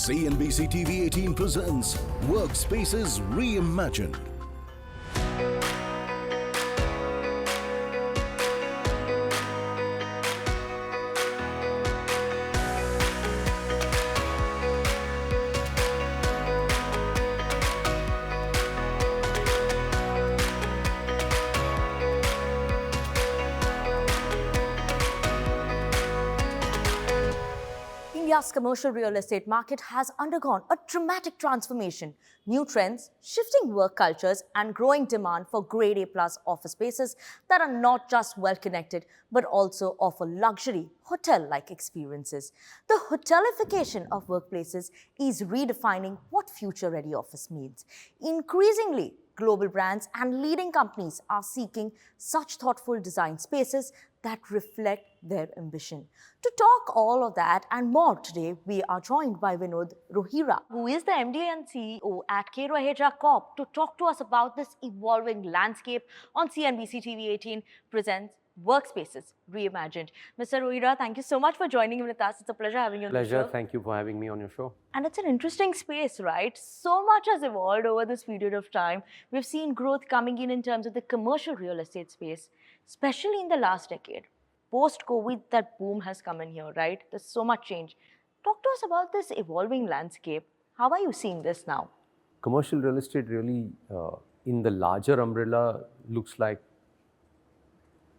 CNBC-TV18 presents Workspaces Reimagined. India's commercial real estate market has undergone a dramatic transformation. New trends, shifting work cultures, and growing demand for Grade A+ office spaces that are not just well-connected but also offer luxury, hotel-like experiences. The hotelification of workplaces is redefining what future-ready office means. Increasingly, global brands and leading companies are seeking such thoughtful design spaces that reflect their ambition. To talk all of that and more today, we are joined by Vinod Rohira, who is the MD and CEO at Raheja Corp, to talk to us about this evolving landscape on CNBC-TV18 presents Workspaces Reimagined. Mr. Rohira, thank you so much for joining with us. It's a pleasure having you on the show. Pleasure. Thank you for having me on your show. And it's an interesting space, right? So much has evolved over this period of time. We've seen growth coming in terms of the commercial real estate space, especially in the last decade. Post-COVID, that boom has come in here, right? There's so much change. Talk to us about this evolving landscape. How are you seeing this now? Commercial real estate really, in the larger umbrella, looks like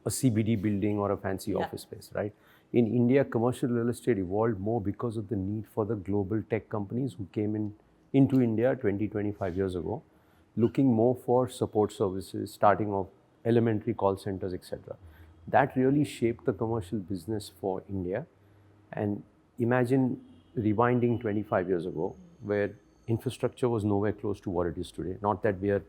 a CBD building or a fancy office space, right? In India, commercial real estate evolved more because of the need for the global tech companies who came into India 20-25 years ago, looking more for support services, starting off elementary call centers, etc. That really shaped the commercial business for India. And imagine rewinding 25 years ago, where infrastructure was nowhere close to what it is today. Not that we are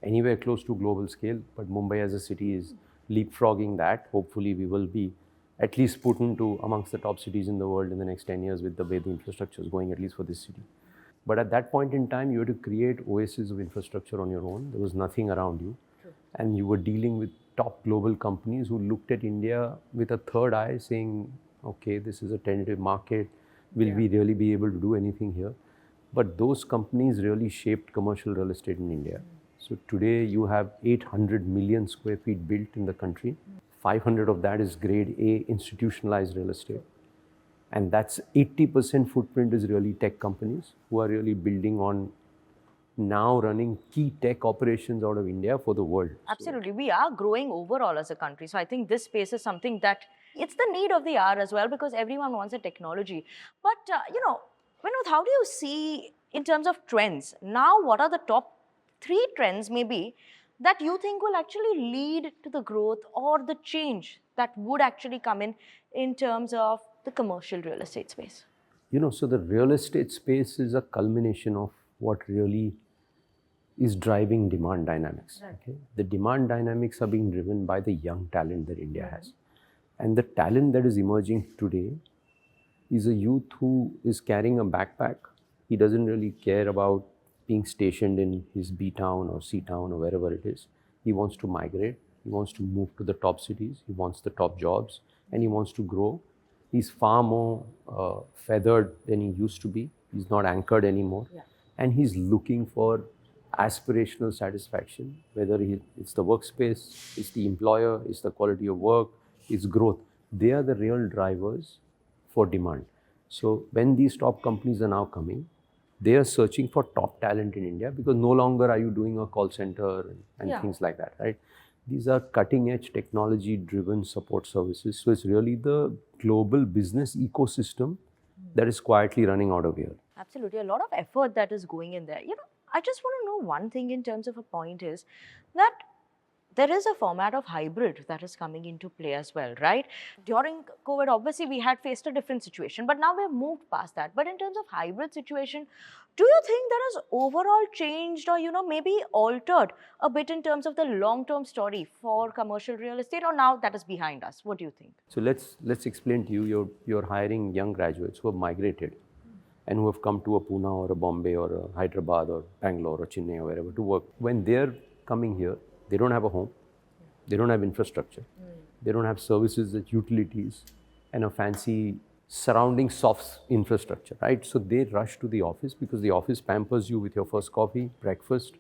anywhere close to global scale, but Mumbai as a city is leapfrogging that. Hopefully we will be at least put into amongst the top cities in the world in the next 10 years with the way the infrastructure is going, at least for this city. But at that point in time, you had to create oases of infrastructure on your own. There was nothing around you. True. And you were dealing with top global companies who looked at India with a third eye saying, okay, this is a tentative market. Will we really be able to do anything here? But those companies really shaped commercial real estate in India. So today you have 800 million square feet built in the country. 500 of that is grade A institutionalized real estate. And that's 80% footprint is really tech companies who are really building on now running key tech operations out of India for the world. Absolutely. We are growing overall as a country. So I think this space is something that it's the need of the hour as well, because everyone wants a technology. But, Vinod, how do you see in terms of trends? Now, what are the top 3 trends maybe that you think will actually lead to the growth or the change that would actually come in terms of the commercial real estate space? So the real estate space is a culmination of what really is driving demand dynamics. Right. Okay? The demand dynamics are being driven by the young talent that India has. And the talent that is emerging today is a youth who is carrying a backpack. He doesn't really care about being stationed in his B town or C town or wherever it is. He wants to migrate. He wants to move to the top cities. He wants the top jobs and he wants to grow. He's far more feathered than he used to be. He's not anchored anymore. Yeah. And he's looking for aspirational satisfaction, whether it's the workspace, it's the employer, it's the quality of work, it's growth. They are the real drivers for demand. So when these top companies are now coming, they are searching for top talent in India because no longer are you doing a call center and things like that, right? These are cutting edge technology driven support services. So it's really the global business ecosystem that is quietly running out of here. Absolutely. A lot of effort that is going in there. I just want to know one thing in terms of a point is that there is a format of hybrid that is coming into play as well, right? During COVID, obviously, we had faced a different situation, but now we've moved past that. But in terms of hybrid situation, do you think that has overall changed or, maybe altered a bit in terms of the long-term story for commercial real estate, or now that is behind us? What do you think? So let's explain to you, you're hiring young graduates who have migrated and who have come to a Pune or a Bombay or a Hyderabad or Bangalore or Chennai or wherever to work. When they're coming here, they don't have a home, they don't have infrastructure, they don't have services, that utilities and a fancy surrounding soft infrastructure, right? So they rush to the office because the office pampers you with your first coffee, breakfast,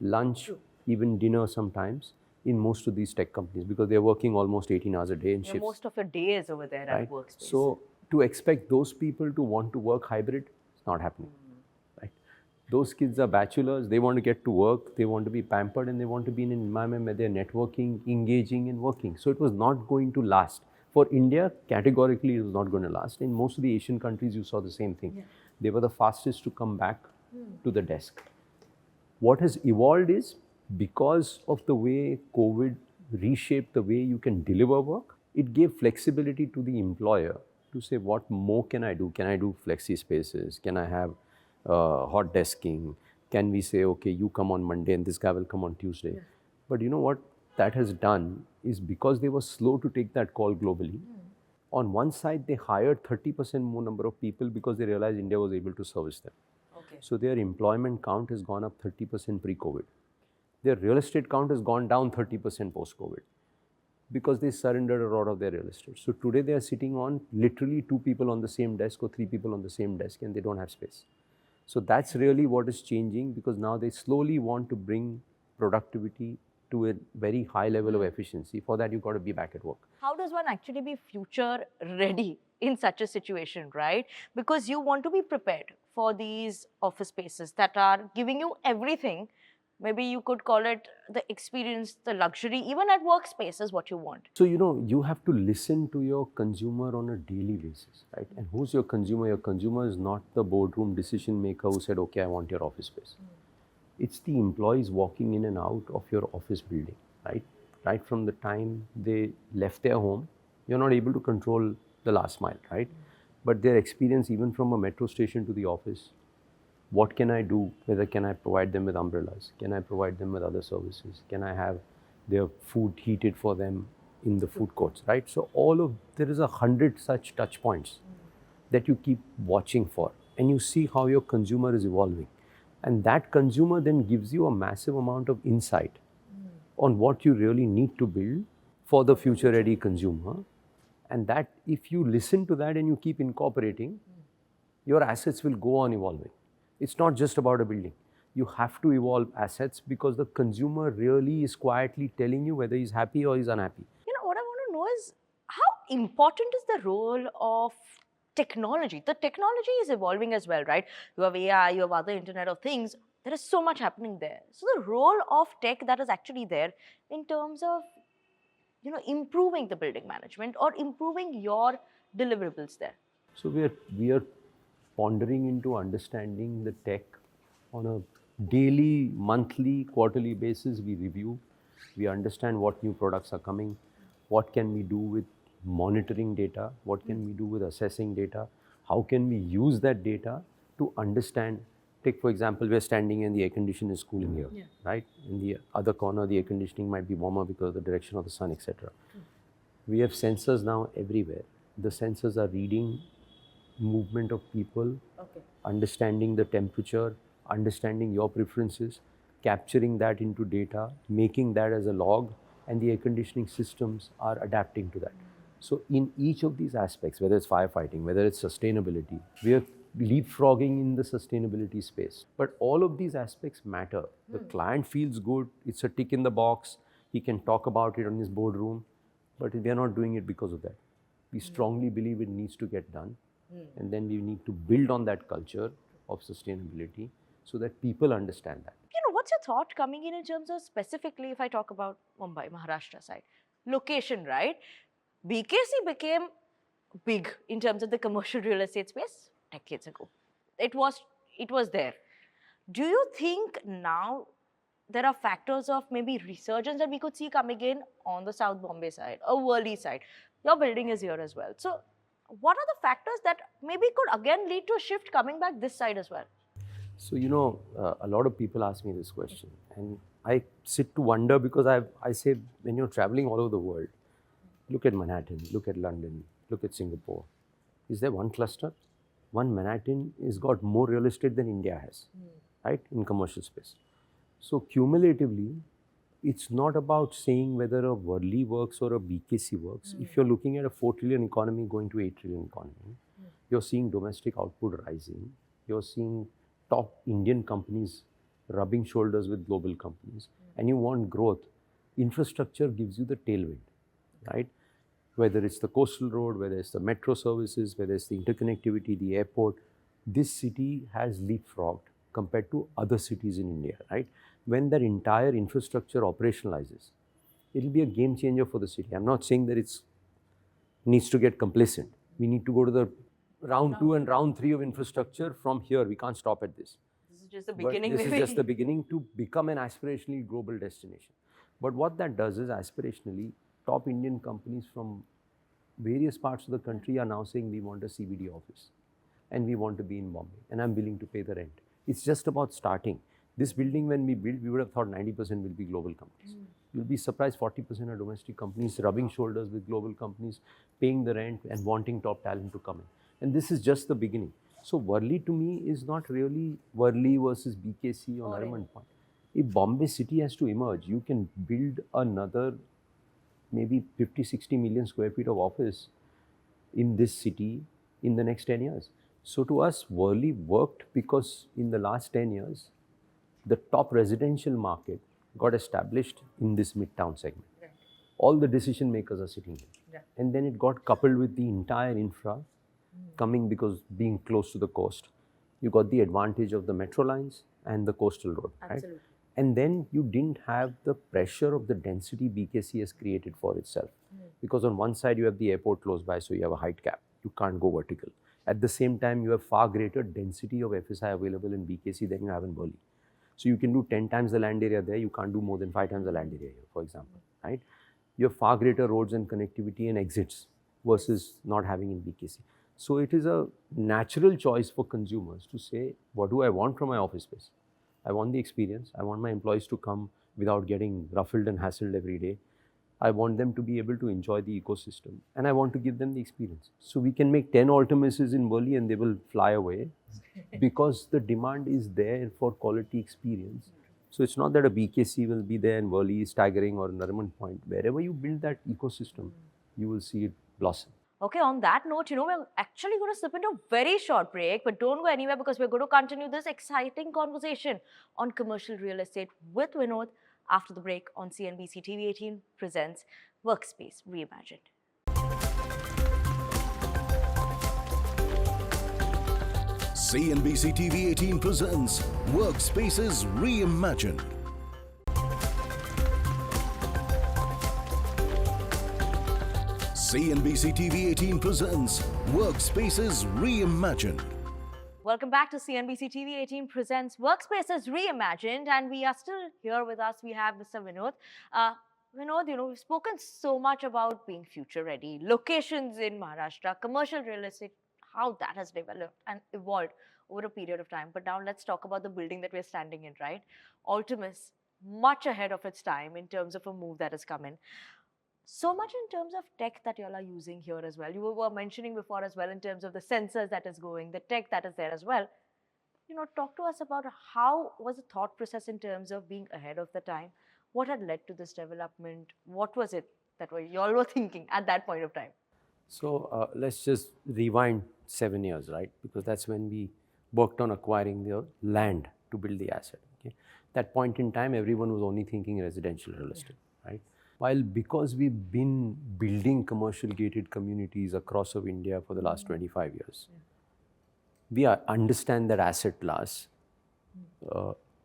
lunch, even dinner sometimes in most of these tech companies because they're working almost 18 hours a day in shifts. Most of your day is over there at workspace. So to expect those people to want to work hybrid, it's not happening. Right? Those kids are bachelors, they want to get to work, they want to be pampered, and they want to be in an environment where they're networking, engaging and working. So it was not going to last. For India, categorically, it was not going to last. In most of the Asian countries, you saw the same thing. Yeah. They were the fastest to come back to the desk. What has evolved is because of the way COVID reshaped the way you can deliver work, it gave flexibility to the employer to say, what more can I do? Can I do flexi spaces? Can I have hot desking? Can we say, okay, you come on Monday and this guy will come on Tuesday? Yeah. But you know what that has done is because they were slow to take that call globally. On one side, they hired 30% more number of people because they realized India was able to service them. Okay. So their employment count has gone up 30% pre-COVID. Their real estate count has gone down 30% post-COVID because they surrendered a lot of their real estate. So today they are sitting on literally 2 people on the same desk or 3 people on the same desk and they don't have space. So that's really what is changing because now they slowly want to bring productivity to a very high level of efficiency. For that, you've got to be back at work. How does one actually be future ready in such a situation, right? Because you want to be prepared for these office spaces that are giving you everything. Maybe you could call it the experience, the luxury, even at workspaces, what you want. So, you have to listen to your consumer on a daily basis, right? And who's your consumer? Your consumer is not the boardroom decision maker who said, okay, I want your office space. It's the employees walking in and out of your office building, right? Right from the time they left their home, you're not able to control the last mile, right? But their experience, even from a metro station to the office, what can I do? Whether can I provide them with umbrellas? Can I provide them with other services? Can I have their food heated for them in the food courts, right? So there is 100 such touch points that you keep watching for, and you see how your consumer is evolving. And that consumer then gives you a massive amount of insight on what you really need to build for the future-ready consumer. And that if you listen to that and you keep incorporating, your assets will go on evolving. It's not just about a building. You have to evolve assets because the consumer really is quietly telling you whether he's happy or he's unhappy. What I want to know is how important is the role of technology? The technology is evolving as well, right? You have AI, you have other Internet of Things. There is so much happening there. So the role of tech that is actually there in terms of, improving the building management or improving your deliverables there. So we are pondering into understanding the tech on a daily, monthly, quarterly basis. We review, we understand what new products are coming, what can we do with monitoring data, what can we do with assessing data, how can we use that data to understand. Take, for example, we're standing and the air conditioner is cooling here, right? In the other corner, the air conditioning might be warmer because of the direction of the sun, etc. We have sensors now everywhere. The sensors are reading movement of people, understanding the temperature, understanding your preferences, capturing that into data, making that as a log, and the air conditioning systems are adapting to that. So in each of these aspects, whether it's firefighting, whether it's sustainability, we are leapfrogging in the sustainability space. But all of these aspects matter. The client feels good, it's a tick in the box, he can talk about it on his boardroom, but we are not doing it because of that. We strongly believe it needs to get done. And then we need to build on that culture of sustainability so that people understand that. What's your thought coming in terms of specifically, if I talk about Mumbai, Maharashtra side, location, right? BKC became big in terms of the commercial real estate space decades ago. It was there. Do you think now there are factors of maybe resurgence that we could see coming in on the South Bombay side or Worli side? Your building is here as well. So what are the factors that maybe could again lead to a shift coming back this side as well? So, a lot of people ask me this question, and I sit to wonder because I say, when you're traveling all over the world, look at Manhattan, look at London, look at Singapore. Is there one cluster? One Manhattan has got more real estate than India has, right, in commercial space. So cumulatively, it's not about saying whether a Worli works or a BKC works. If you're looking at a 4 trillion economy going to 8 trillion economy, you're seeing domestic output rising. You're seeing top Indian companies rubbing shoulders with global companies, and you want growth. Infrastructure gives you the tailwind, right? Whether it's the coastal road, whether it's the metro services, whether it's the interconnectivity, the airport, this city has leapfrogged compared to other cities in India, right? When that entire infrastructure operationalizes, it'll be a game changer for the city. I'm not saying that it needs to get complacent. We need to go to the round 2 and round 3 of infrastructure from here. We can't stop at this. This is just the beginning. But this is just the beginning to become an aspirationally global destination. But what that does is aspirationally, top Indian companies from various parts of the country are now saying we want a CBD office and we want to be in Bombay and I'm willing to pay the rent. It's just about starting. This building, when we built, we would have thought 90% will be global companies. You'll be surprised 40% are domestic companies rubbing shoulders with global companies, paying the rent and wanting top talent to come in. And this is just the beginning. So Worli to me is not really Worli versus BKC or Nariman Point. If Bombay city has to emerge, you can build another maybe 50, 60 million square feet of office in this city in the next 10 years. So to us, Worli worked because in the last 10 years, the top residential market got established in this midtown segment. Right. All the decision makers are sitting here. Yeah. And then it got coupled with the entire infra coming because being close to the coast. You got the advantage of the metro lines and the coastal road. Absolutely. Right? And then you didn't have the pressure of the density BKC has created for itself. Because on one side you have the airport close by, so you have a height cap. You can't go vertical. At the same time, you have far greater density of FSI available in BKC than you have in Worli. So you can do 10 times the land area there, you can't do more than 5 times the land area here, for example, right? You have far greater roads and connectivity and exits versus not having in BKC. So it is a natural choice for consumers to say, what do I want from my office space? I want the experience. I want my employees to come without getting ruffled and hassled every day. I want them to be able to enjoy the ecosystem and I want to give them the experience. So we can make 10 Altimuses in Worli and they will fly away because the demand is there for quality experience. So it's not that a BKC will be there and Worli is staggering or Nariman Point. Wherever you build that ecosystem, you will see it blossom. Okay, on that note, we're actually going to slip into a very short break, but don't go anywhere because we're going to continue this exciting conversation on commercial real estate with Vinod after the break on CNBC-TV18 presents Workspace Reimagined. CNBC-TV18 presents Workspaces Reimagined. CNBC-TV18 presents Workspaces Reimagined. Welcome back to CNBC-TV18 presents Workspaces Reimagined, and we are still here with us. We have Mr. Vinod. Vinod, we've spoken so much about being future ready, locations in Maharashtra, commercial real estate, how that has developed and evolved over a period of time. But now let's talk about the building that we're standing in, right? Altimus, much ahead of its time in terms of a move that has come in. So much in terms of tech that you all are using here as well. You were mentioning before as well in terms of the sensors that is going, the tech that is there as well. Talk to us about how was the thought process in terms of being ahead of the time? What had led to this development? What was it that you all were thinking at that point of time? So let's just rewind 7 years, right? Because that's when we worked on acquiring the land to build the asset. Okay? That point in time, everyone was only thinking residential real estate, right? While because we've been building commercial gated communities across of India for the last 25 years, we understand that asset class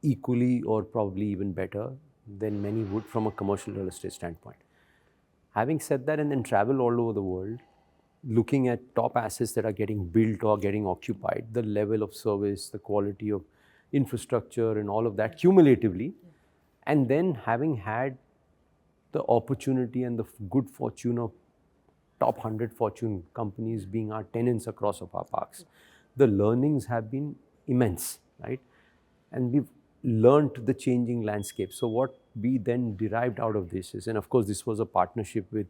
equally or probably even better than many would from a commercial real estate standpoint. Having said that, and then travel all over the world, looking at top assets that are getting built or getting occupied, the level of service, the quality of infrastructure and all of that cumulatively, and then having had the opportunity and the good fortune of top 100 Fortune companies being our tenants across of our parks. The learnings have been immense, right? And we've learned the changing landscape. So what we then derived out of this is, and of course this was a partnership with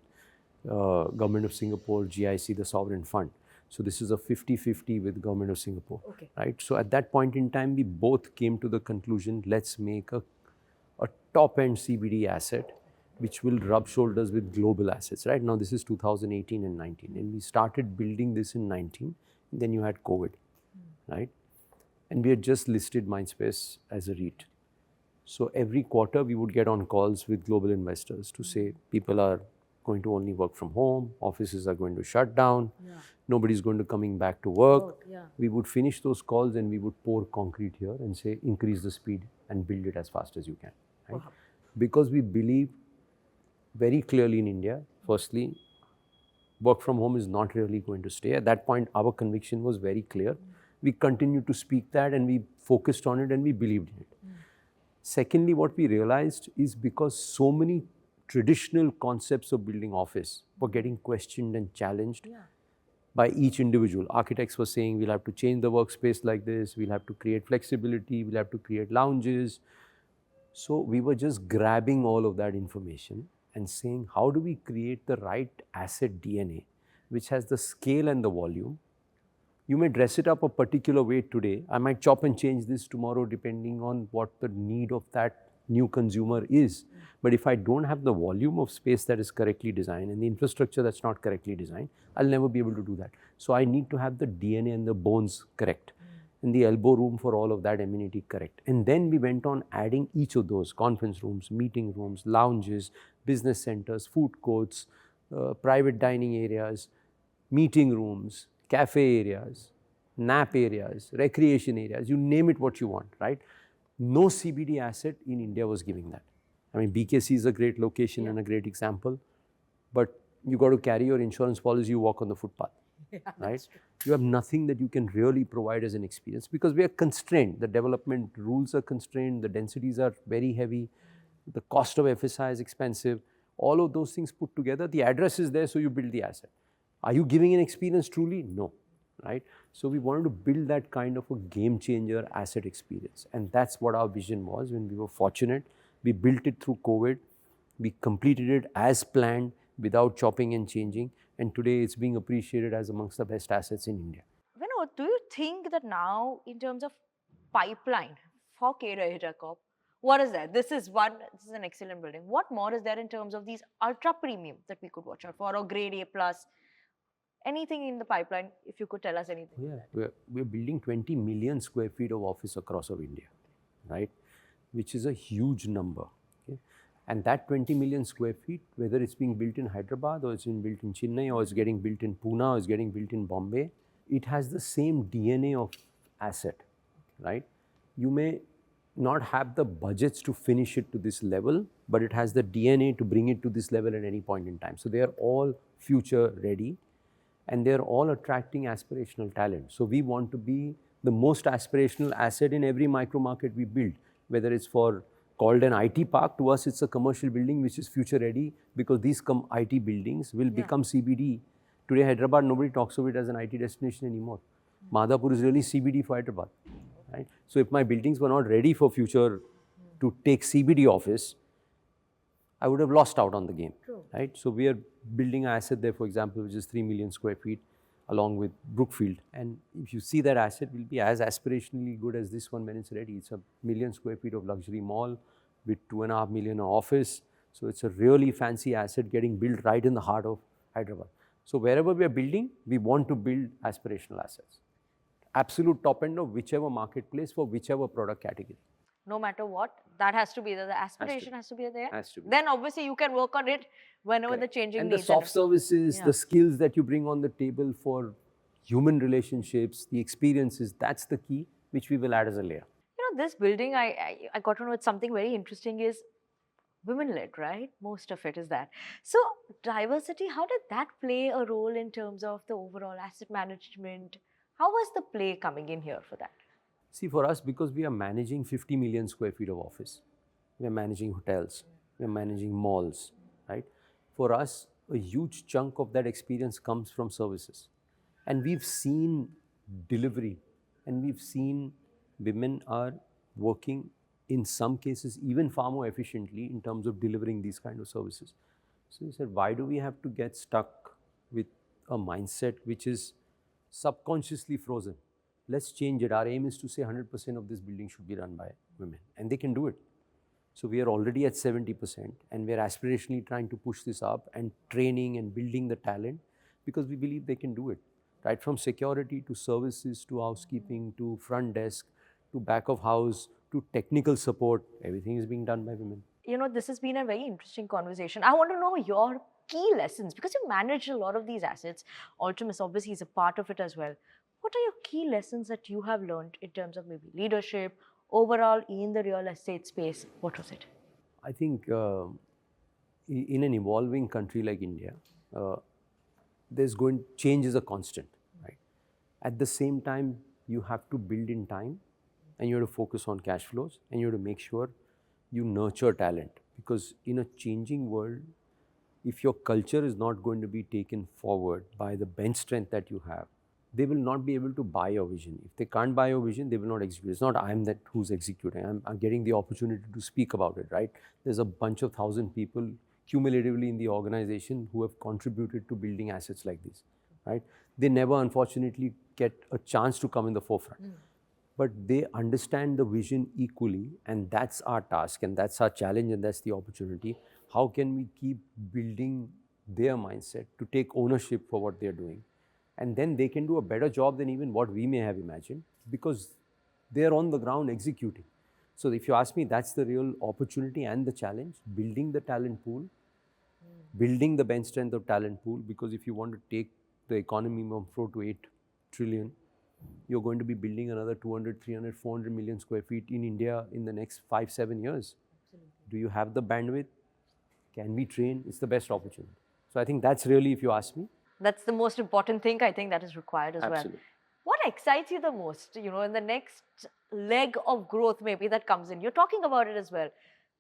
Government of Singapore, GIC, the Sovereign Fund. So this is a 50-50 with Government of Singapore, right? So at that point in time, we both came to the conclusion, let's make a a top-end CBD asset which will rub shoulders with global assets. Right now, this is 2018 and 19, and we started building this in 19. And then you had COVID, right? And we had just listed Mindspace as a REIT. So every quarter we would get on calls with global investors to say people are going to only work from home, offices are going to shut down, nobody's going to coming back to work. We would finish those calls and we would pour concrete here and say increase the speed and build it as fast as you can. Right? Because we believe very clearly in India, firstly, work from home is not really going to stay. At that point, our conviction was very clear. We continued to speak that and we focused on it and we believed in it. Secondly, what we realized is because so many traditional concepts of building office were getting questioned and challenged by each individual. Architects were saying, we'll have to change the workspace like this, we'll have to create flexibility, we'll have to create lounges. So we were just grabbing all of that information and saying, how do we create the right asset DNA, which has the scale and the volume? You may dress it up a particular way today. I might chop and change this tomorrow depending on what the need of that new consumer is. But if I don't have the volume of space that is correctly designed and the infrastructure that's not correctly designed, I'll never be able to do that. So I need to have the DNA and the bones correct and the elbow room for all of that amenity correct. And then we went on adding each of those: conference rooms, meeting rooms, lounges, business centers, food courts, private dining areas, meeting rooms, cafe areas, nap areas, recreation areas, you name it what you want, right? No CBD asset in India was giving that. I mean, BKC is a great location and a great example, but you got to carry your insurance policy, you walk on the footpath, right? You have nothing that you can really provide as an experience because we are constrained. The development rules are constrained, the densities are very heavy, the cost of FSI is expensive. All of those things put together, the address is there, so you build the asset. Are you giving an experience truly? No, right? So we wanted to build that kind of a game changer asset experience. And that's what our vision was when we were fortunate. We built it through COVID. We completed it as planned without chopping and changing. And today it's being appreciated as amongst the best assets in India. Vinod, do you think that now in terms of pipeline for Raheja Corp, what is there? This is an excellent building. What more is there in terms of these ultra premium that we could watch out for, or grade A plus? Anything in the pipeline, if you could tell us anything? Yeah, we're building 20 million square feet of office across of India, right? Which is a huge number. Okay? And that 20 million square feet, whether it's being built in Hyderabad or it's being built in Chennai or it's getting built in Pune or it's getting built in Bombay, it has the same DNA of asset, right? You may not have the budgets to finish it to this level, but it has the DNA to bring it to this level at any point in time. So they are all future ready. And they're all attracting aspirational talent. So we want to be the most aspirational asset in every micro market we build, whether it's called an IT park. To us, it's a commercial building which is future ready because these IT buildings will become CBD. Today, Hyderabad, nobody talks of it as an IT destination anymore. Madhapur is really CBD for Hyderabad, right? So if my buildings were not ready for future to take CBD office, I would have lost out on the game, right? So we are building an asset there, for example, which is 3 million square feet along with Brookfield. And if you see that asset will be as aspirationally good as this one when it's ready. It's a 1 million square feet of luxury mall with 2.5 million office. So it's a really fancy asset getting built right in the heart of Hyderabad. So wherever we are building, we want to build aspirational assets. Absolute top end of whichever marketplace for whichever product category. No matter what, that has to be there. The aspiration has to be there. Has to be. Then obviously you can work on it whenever the changing and needs. And the soft services, the skills that you bring on the table for human relationships, the experiences, that's the key, which we will add as a layer. You know, this building, I got to know it's something very interesting is women-led, right? Most of it is that. So diversity, how did that play a role in terms of the overall asset management? How was the play coming in here for that? See, for us, because we are managing 50 million square feet of office, we are managing hotels, we are managing malls, right? For us, a huge chunk of that experience comes from services. And we've seen delivery, and we've seen women are working in some cases even far more efficiently in terms of delivering these kind of services. So we said, why do we have to get stuck with a mindset which is subconsciously frozen? Let's change it. Our aim is to say 100% of this building should be run by women, and they can do it. So we are already at 70%, and we are aspirationally trying to push this up and training and building the talent, because we believe they can do it, right? From security to services to housekeeping to front desk to back of house to technical support, everything is being done by women. This has been a very interesting conversation. I want to know your key lessons, because you manage a lot of these assets. Altimus obviously is a part of it as well. What are your key lessons that you have learned in terms of maybe leadership, overall in the real estate space? What was it? I think in an evolving country like India, change is a constant, right? At the same time, you have to build in time, and you have to focus on cash flows, and you have to make sure you nurture talent, because in a changing world, if your culture is not going to be taken forward by the bench strength that you have, they will not be able to buy your vision. If they can't buy your vision, they will not execute. It's not I'm that who's executing. I'm getting the opportunity to speak about it, right? There's a bunch of 1,000 people cumulatively in the organization who have contributed to building assets like this, right? They never, unfortunately, get a chance to come in the forefront. But they understand the vision equally, and that's our task, and that's our challenge, and that's the opportunity. How can we keep building their mindset to take ownership for what they're doing? And then they can do a better job than even what we may have imagined, because they're on the ground executing. So if you ask me, that's the real opportunity and the challenge, building the talent pool, building the bench strength of talent pool, because if you want to take the economy from 4 to 8 trillion, you're going to be building another 200, 300, 400 million square feet in India in the next 5-7 years. Absolutely. Do you have the bandwidth? Can we train? It's the best opportunity. So I think that's really, if you ask me, that's the most important thing I think that is required as well. What excites you the most, in the next leg of growth maybe that comes in? You're talking about it as well.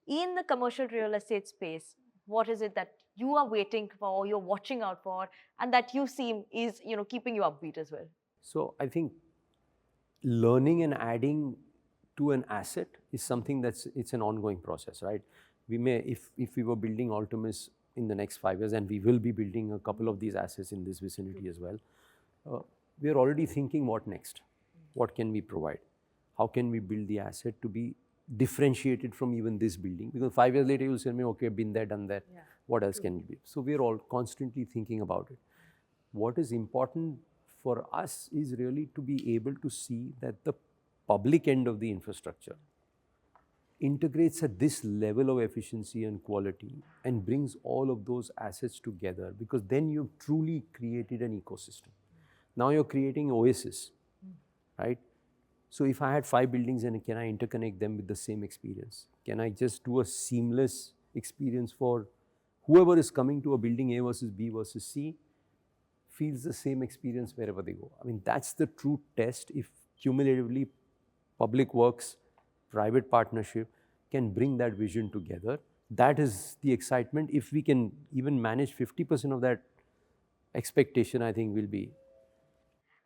In the commercial real estate space, what is it that you are waiting for, you're watching out for, and that you seem is, keeping you upbeat as well? So I think learning and adding to an asset is something it's an ongoing process, right? We may, if we were building Altimus in the next 5 years, and we will be building a couple of these assets in this vicinity as well, we are already thinking what next? What can we provide? How can we build the asset to be differentiated from even this building? Because 5 years later, you'll say, okay, been there, done that. Yeah. What else can we do? So we are all constantly thinking about it. What is important for us is really to be able to see that the public end of the infrastructure integrates at this level of efficiency and quality and brings all of those assets together, because then you've truly created an ecosystem. Now you're creating oasis, right? So if I had 5 buildings, and can I interconnect them with the same experience? Can I just do a seamless experience for whoever is coming to a building A versus B versus C, feels the same experience wherever they go? I mean, that's the true test. If cumulatively public works, private partnership can bring that vision together, that is the excitement. If we can even manage 50% of that expectation, I think we'll be.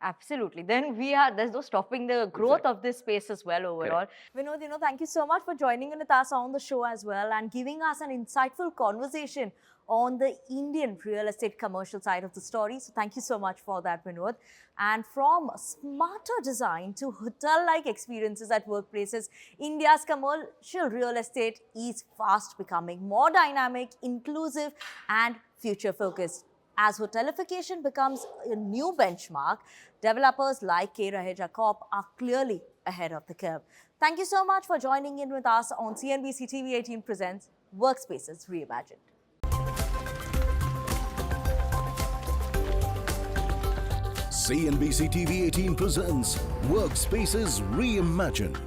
Absolutely. Then there's no stopping the growth of this space as well overall. Vinod, thank you so much for joining in with us on the show as well and giving us an insightful conversation on the Indian real estate commercial side of the story. So thank you so much for that, Vinod. And from smarter design to hotel-like experiences at workplaces, India's commercial real estate is fast becoming more dynamic, inclusive, and future-focused. As hotelification becomes a new benchmark, developers like Raheja Corp are clearly ahead of the curve. Thank you so much for joining in with us on CNBC-TV18 Presents Workspaces Reimagined. CNBC-TV18 presents Workspaces Reimagined.